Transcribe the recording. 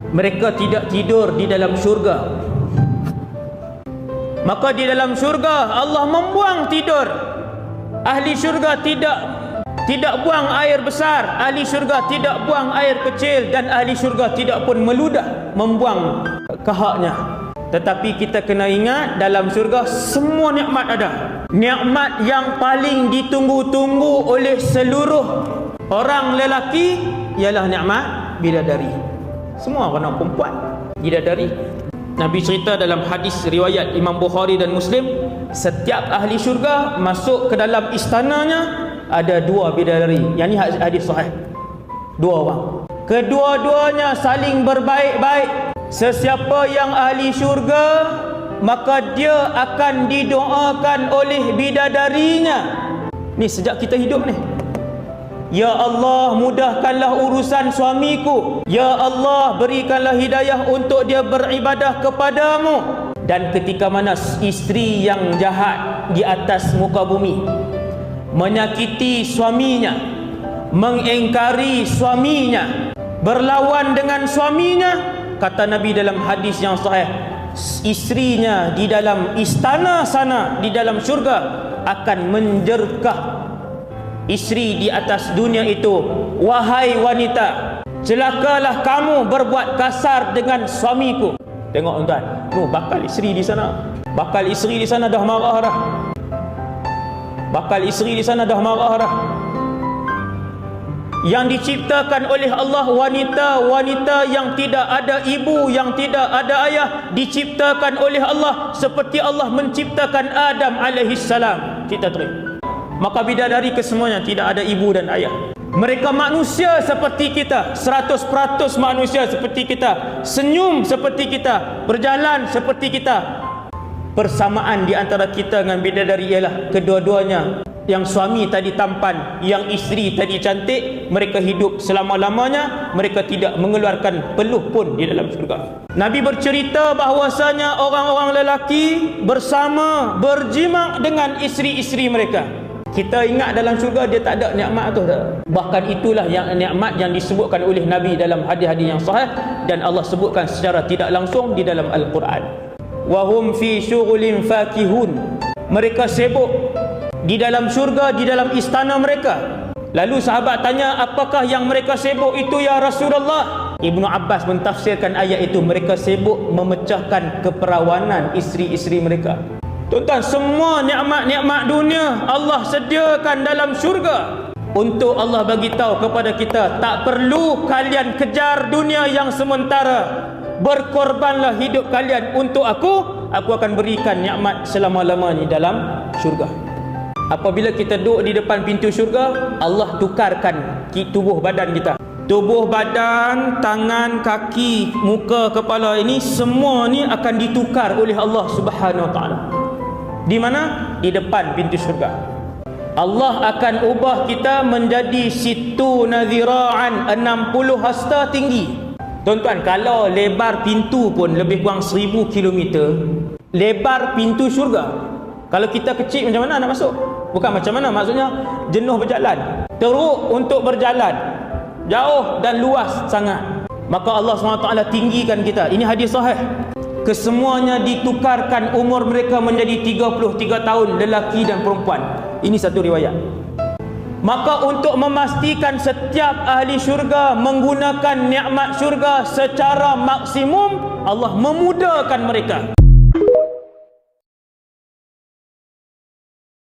mereka tidak tidur di dalam syurga. Maka di dalam syurga Allah membuang tidur. Ahli syurga tidak buang air besar, ahli syurga tidak buang air kecil, dan ahli syurga tidak pun meludah membuang kahaknya. Tetapi kita kena ingat, dalam syurga semua nikmat ada. Nikmat yang paling ditunggu-tunggu oleh seluruh orang lelaki ialah nikmat bidadari. Semua orang perempuan bidadari. Nabi cerita dalam hadis riwayat Imam Bukhari dan Muslim, setiap ahli syurga masuk ke dalam istananya ada 2 bidadari. Yang ni hadis sahih. 2 orang. Kedua-duanya saling berbaik-baik. Sesiapa yang ahli syurga, maka dia akan didoakan oleh bidadarinya. Ni sejak kita hidup ni. Ya Allah, mudahkanlah urusan suamiku. Ya Allah, berikanlah hidayah untuk dia beribadah kepadamu. Dan ketika mana isteri yang jahat di atas muka bumi menyakiti suaminya, mengingkari suaminya, berlawan dengan suaminya, kata Nabi dalam hadis yang sahih, isterinya di dalam istana sana, di dalam syurga, akan menjerkah isteri di atas dunia itu, wahai wanita, celakalah kamu berbuat kasar dengan suamiku. Tengok tuan, bakal isteri di sana, bakal isteri di sana dah marah dah. Bakal isteri di sana dah marah dah. Yang diciptakan oleh Allah, wanita-wanita yang tidak ada ibu, yang tidak ada ayah, diciptakan oleh Allah seperti Allah menciptakan Adam alaihissalam. Kita terima. Maka bidadari kesemuanya tidak ada ibu dan ayah. Mereka manusia seperti kita, 100% manusia seperti kita, senyum seperti kita, berjalan seperti kita. Persamaan di antara kita dengan bidadari ialah kedua-duanya, yang suami tadi tampan, yang isteri tadi cantik, mereka hidup selama-lamanya, mereka tidak mengeluarkan peluh pun di dalam syurga. Nabi bercerita bahawasanya orang-orang lelaki bersama berjima dengan isteri-isteri mereka. Kita ingat dalam syurga dia tak ada nikmat tu tak? Bahkan itulah yang nikmat yang disebutkan oleh Nabi dalam hadis-hadis yang sahih, dan Allah sebutkan secara tidak langsung di dalam Al-Quran. Wahum fi syughulin fakihun. Mereka sibuk di dalam syurga, di dalam istana mereka. Lalu sahabat tanya, apakah yang mereka sibuk itu ya Rasulullah? Ibnu Abbas mentafsirkan ayat itu, mereka sibuk memecahkan keperawanan isteri-isteri mereka. Tuan-tuan, semua nikmat-nikmat dunia Allah sediakan dalam syurga. Untuk Allah bagi tahu kepada kita, tak perlu kalian kejar dunia yang sementara. Berkorbanlah hidup kalian untuk aku akan berikan nikmat selama-lamanya dalam syurga. Apabila kita duduk di depan pintu syurga, Allah tukarkan tubuh badan kita. Tubuh badan, tangan, kaki, muka, kepala ini, semua ni akan ditukar oleh Allah Subhanahu Wa Taala. Di mana? Di depan pintu syurga. Allah akan ubah kita menjadi situ nadhira'an, 60 hasta tinggi. Tuan-tuan, kalau lebar pintu pun lebih kurang 1000 km, lebar pintu syurga. Kalau kita kecil, macam mana nak masuk? Bukan macam mana, maksudnya jenuh berjalan, teruk untuk berjalan, jauh dan luas sangat. Maka Allah SWT tinggikan kita. Ini hadis sahih. Kesemuanya ditukarkan umur mereka menjadi 33 tahun, lelaki dan perempuan. Ini satu riwayat. Maka untuk memastikan setiap ahli syurga menggunakan nikmat syurga secara maksimum, Allah memudahkan mereka.